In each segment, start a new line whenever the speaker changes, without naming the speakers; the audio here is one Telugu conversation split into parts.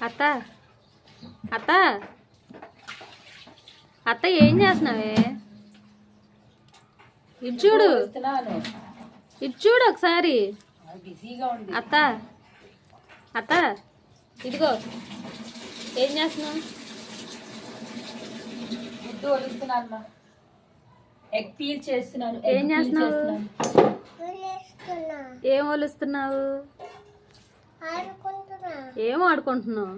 అత్త అత్త అత్త ఏం చేస్తున్నావే? ఇటు చూడు, ఇటు చూడు ఒకసారి. అత్త అత్త ఇదిగో ఏం చేస్తున్నావు?
గుడ్డు వలుస్తున్నాను, ఎగ్ పీల్ చేస్తున్నాను.
ఏం చేస్తున్నావు? ఏం వలుస్తున్నావు? ఏం ఆడుకుంటున్నావు?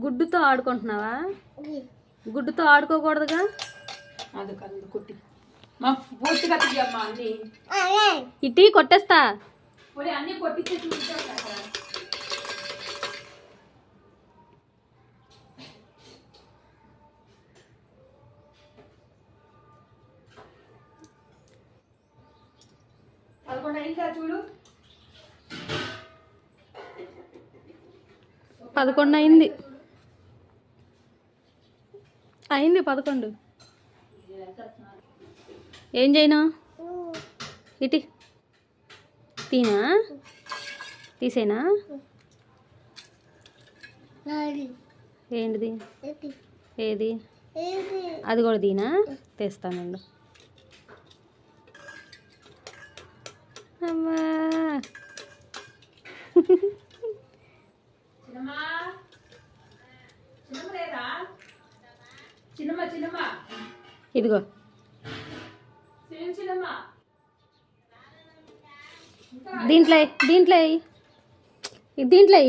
గుడ్డుతో ఆడుకుంటున్నావా? గుడ్డుతో ఆడుకోకూడదుగా. ఇటీ కొట్టేస్తా.
అన్ని కొట్టించే చూడు.
11 అయింది. 11. ఏం చేయను? ఇటీ తీనా? తీసేనా? ఏంటిది? ఏది? అది కూడా తీనా? తెస్తానండు. అమ్మా ఇదిగో దీంట్లో దీంట్లో దీంట్లో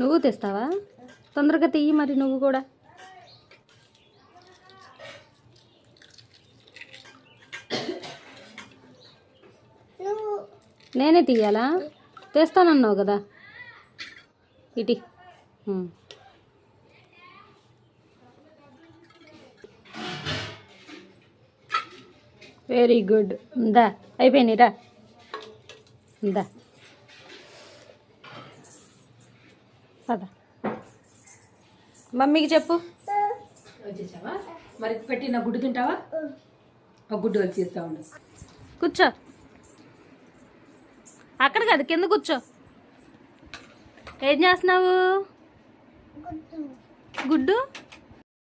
నువ్వు తెస్తావా? తొందరగా తీయి మరి నువ్వు కూడా. నేనే తీయాలా? తెస్తానన్నావు కదా. ఇటీ వెరీ గుడ్. ఉందా? అయిపోయినాయిరా. ఉందా? పద మమ్మీకి చెప్పు.
వచ్చేసావా? మరి పెట్టిన గుడ్డు తింటావా? ఒక గుడ్డు వచ్చేస్తా ఉండు.
కూర్చో. అక్కడ కాదు, కింద కూర్చో. ఏం చేస్తున్నావు? గుడ్డు